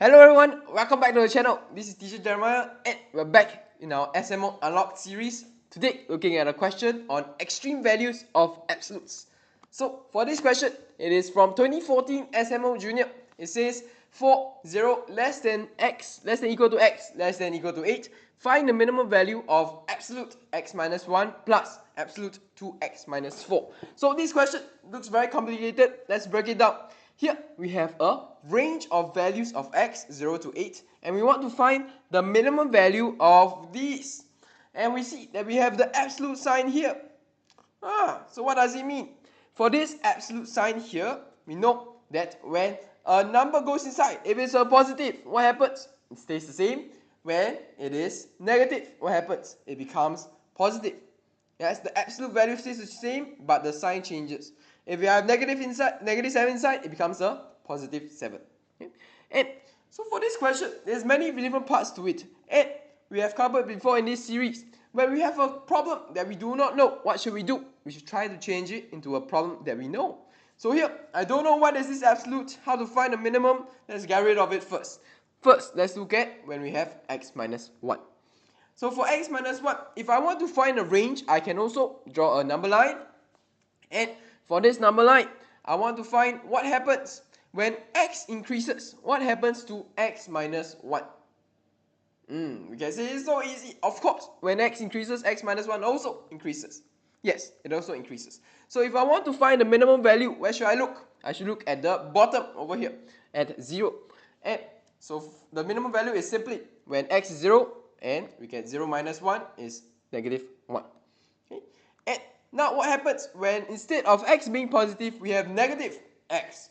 Hello everyone, welcome back to the channel. This is Teacher Jeremiah and we're back in our SMO Unlocked series. Today, looking at a question on extreme values of absolutes. So for this question, it is from 2014 SMO Junior. It says for 0 less than x, less than equal to x, less than equal to 8, find the minimum value of absolute x minus 1 plus absolute 2x minus 4. So this question looks very complicated. Let's break it down. Here we have a range of values of x, 0 to 8, and we want to find the minimum value of these. And we see that we have the absolute sign here. So what does it mean? For this absolute sign here, we know that when a number goes inside, if it's a positive, what happens? It stays the same. When it is negative, what happens? It becomes positive. Yes, the absolute value stays the same, but the sign changes. If you have negative 7 inside, it becomes a positive 7. Okay? And so for this question, there's many different parts to it. And we have covered before in this series. When we have a problem that we do not know, what should we do? We should try to change it into a problem that we know. So here, I don't know what is this absolute, how to find the minimum. Let's get rid of it first. First, let's look at when we have x minus 1. So for x minus 1, if I want to find a range, I can also draw a number line. And for this number line, I want to find what happens when x increases. What happens to x minus 1? We can say it's so easy. Of course, when x increases, x minus 1 also increases. Yes, it also increases. So if I want to find the minimum value, where should I look? I should look at the bottom over here, at 0. And so the minimum value is simply when x is 0, and we get 0 minus 1 is negative 1. Okay? And now what happens when instead of x being positive, we have negative x?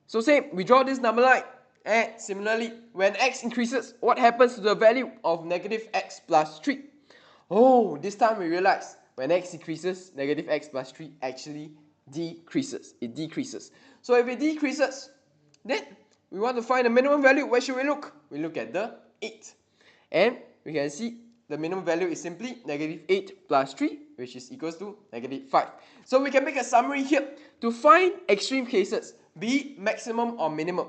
So same, we draw this number line. And similarly, when x increases, what happens to the value of negative x plus 3? Oh, this time we realize when x increases, negative x plus 3 actually decreases. It decreases. So if it decreases, then we want to find the minimum value. Where should we look? We look at the 8. And we can see the minimum value is simply negative 8 plus 3, which is equals to negative 5. So we can make a summary here. To find extreme cases, be it maximum or minimum,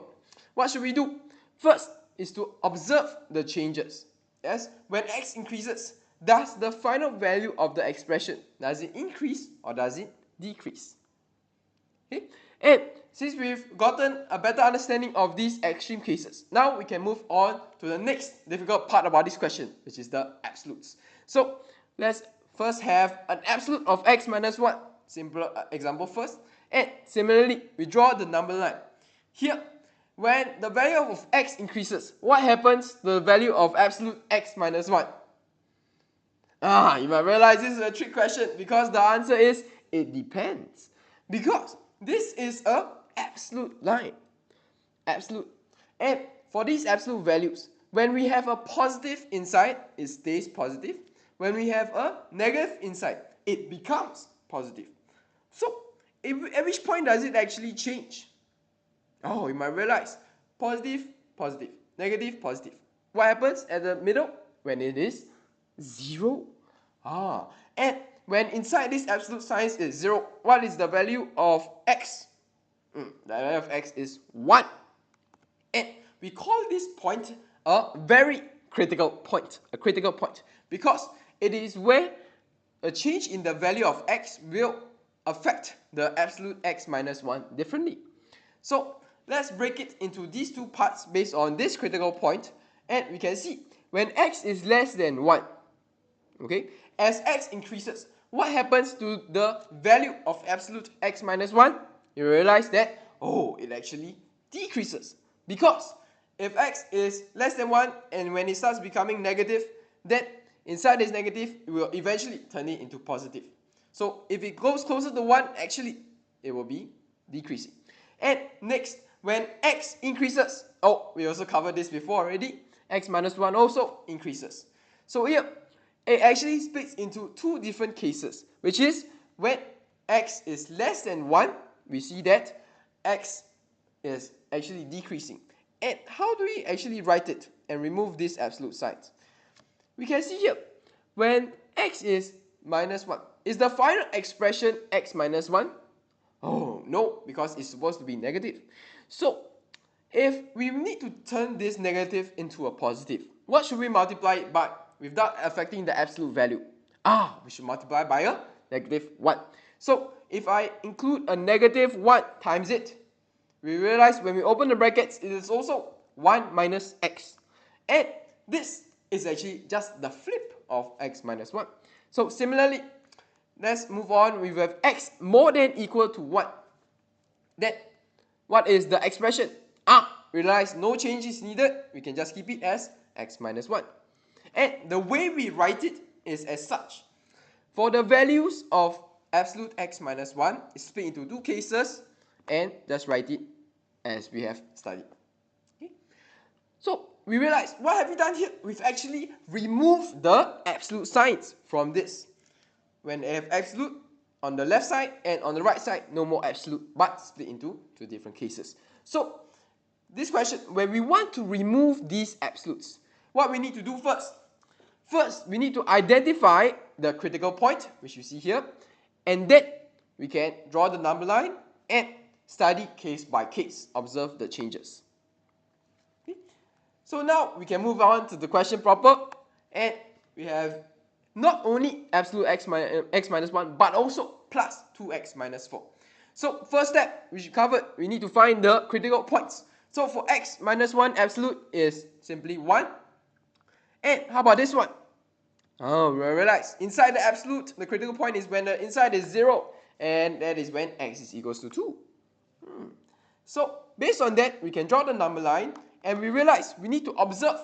what should we do? First is to observe the changes. Yes, when x increases, does the final value of the expression, does it increase or does it decrease? Okay, and since we've gotten a better understanding of these extreme cases, now we can move on to the next difficult part about this question, which is the absolutes. So let's first have an absolute of x minus 1. Simple example first. And similarly, we draw the number line. Here, when the value of x increases, what happens to the value of absolute x minus 1? You might realize this is a trick question because the answer is it depends. Because this is an absolute line. Absolute. And for these absolute values, when we have a positive inside, it stays positive. When we have a negative inside, it becomes positive. So, at which point does it actually change? You might realize positive, positive, negative, positive. What happens at the middle? When it is 0. And when inside this absolute sign is 0, what is the value of x? The value of x is 1. And we call this point a very critical point. A critical point. Because it is where a change in the value of x will affect the absolute x minus 1 differently. So let's break it into these two parts based on this critical point. And we can see when x is less than 1, okay, as x increases, what happens to the value of absolute x minus 1? You realize that, it actually decreases. Because if x is less than 1 and when it starts becoming negative, then inside this negative, it will eventually turn it into positive. So if it goes closer to 1, actually, it will be decreasing. And next, when x increases, we also covered this before already, x minus 1 also increases. So here, it actually splits into two different cases, which is when x is less than 1, we see that x is actually decreasing. And how do we actually write it and remove these absolute signs? We can see here, when x is minus 1, is the final expression x minus 1? No, because it's supposed to be negative. So, if we need to turn this negative into a positive, what should we multiply it by without affecting the absolute value? We should multiply by a negative 1. So if I include a negative 1 times it, we realize when we open the brackets, it is also 1 minus x. And this is actually just the flip of x minus 1. So similarly, let's move on. We have x more than equal to 1. Then, what is the expression? Realize no change is needed. We can just keep it as x minus 1. And the way we write it is as such. For the values of absolute x minus 1, it's split into two cases, and just write it as we have studied. Okay? So, we realize, what have we done here? We've actually removed the absolute signs from this. When I have absolute on the left side and on the right side, no more absolute, but split into two different cases. So, this question, when we want to remove these absolutes, what we need to do first? First, we need to identify the critical point, which you see here, and then we can draw the number line and study case by case, observe the changes. Okay? So now we can move on to the question proper, and we have not only absolute x minus 1, but also plus 2x minus 4. So first step, we should cover, we need to find the critical points. So for x minus 1 absolute is simply 1. And how about this one? We realize inside the absolute, the critical point is when the inside is 0, and that is when x is equals to 2. So based on that, we can draw the number line, and we realize we need to observe.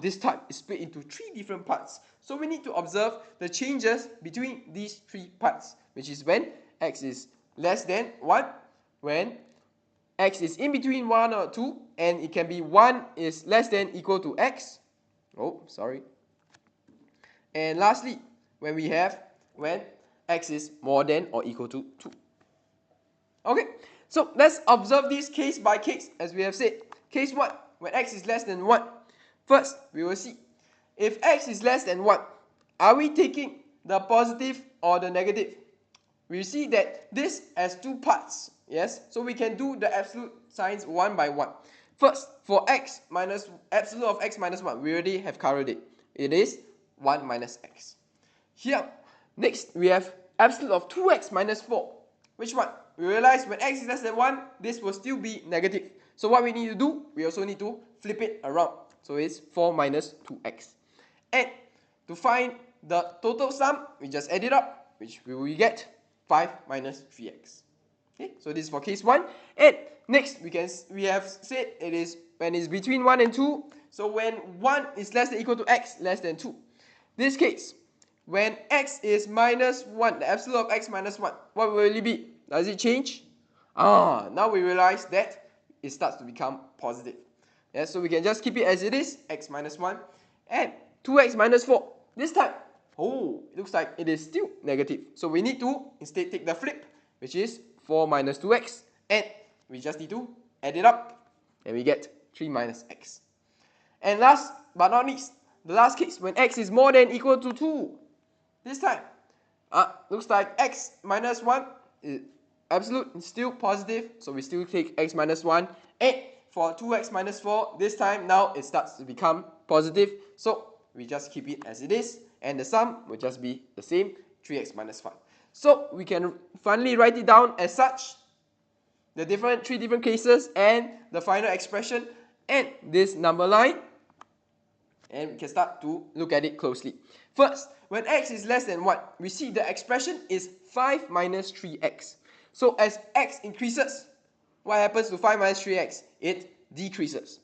This type is split into 3 different parts. So we need to observe the changes between these 3 parts, which is when x is less than 1, when x is in between 1 or 2, and it can be 1 is less than equal to x. And lastly, when x is more than or equal to 2. Okay, so let's observe this case by case, as we have said. Case 1, when x is less than 1. First, we will see, if x is less than 1, are we taking the positive or the negative? We see that this has 2 parts, yes? So we can do the absolute signs one by one. First, for x minus absolute of x minus 1, we already have covered it. It is 1 minus x. Here, next we have absolute of 2x minus 4. Which one? We realize when x is less than 1, this will still be negative. So what we need to do, we also need to flip it around. So it's 4 minus 2x. And to find the total sum, we just add it up, which we will get 5 minus 3x. Okay, so this is for case 1. And next, we have said it is when it's between 1 and 2. So when 1 is less than equal to x, less than 2. This case, when x is minus 1, the absolute of x minus 1, what will it be? Does it change? Now we realize that it starts to become positive. Yeah, so we can just keep it as it is, x minus 1, and 2x minus 4. This time, it looks like it is still negative. So we need to instead take the flip, which is 4 minus 2x, and we just need to add it up, and we get 3 minus x. And last but not least, the last case, when x is more than equal to 2. This time, looks like x minus 1 is absolute is still positive, so we still take x minus 1. And for 2x minus 4, this time now it starts to become positive, so we just keep it as it is, and the sum will just be the same, 3x minus 5. So we can finally write it down as such, the 3 different cases and the final expression and this number line, and we can start to look at it closely. First, when x is less than 1, we see the expression is 5 minus 3x. So as x increases, what happens to 5 minus 3x? It decreases.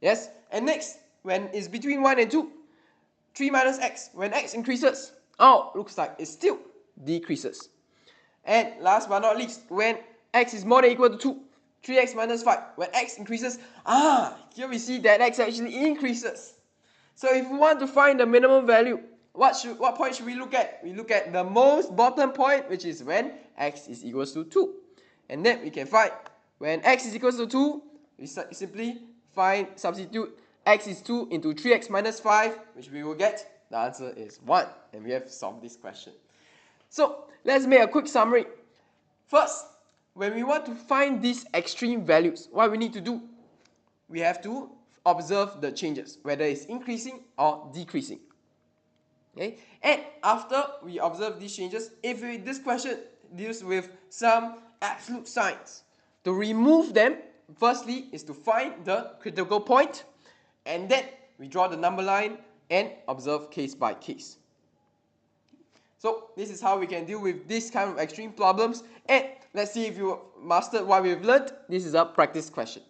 Yes? And next, when it's between 1 and 2, 3 minus x, when x increases, looks like it still decreases. And last but not least, when x is more than or equal to 2, 3x minus 5, when x increases, here we see that x actually increases. So if we want to find the minimum value, what point should we look at? We look at the most bottom point, which is when x is equals to 2. And then we can find when x is equals to 2, we simply substitute x is 2 into 3x minus 5, which we will get, the answer is 1. And we have solved this question. So let's make a quick summary. First, when we want to find these extreme values, what we need to do, we have to observe the changes, whether it's increasing or decreasing. Okay? And after we observe these changes, if this question deals with some absolute signs, to remove them, firstly is to find the critical point, and then we draw the number line and observe case by case. So this is how we can deal with this kind of extreme problems. And let's see if you mastered what we've learned. This is a practice question.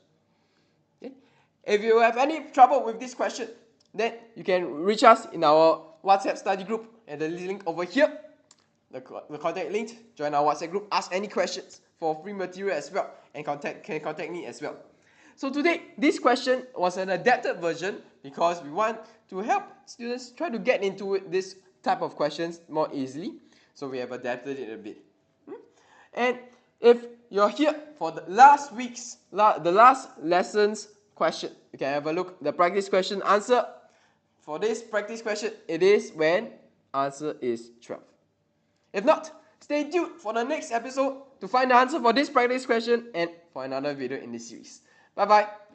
Okay? If you have any trouble with this question, then you can reach us in our WhatsApp study group at the link over here. The contact link, join our WhatsApp group, ask any questions for free material as well, and can contact me as well. So today, this question was an adapted version because we want to help students try to get into this type of questions more easily. So we have adapted it a bit. And if you're here for the last lesson's question, you can have a look. The practice question answer for this practice question, it is when answer is 12. If not, stay tuned for the next episode to find the answer for this practice question and for another video in this series. Bye bye.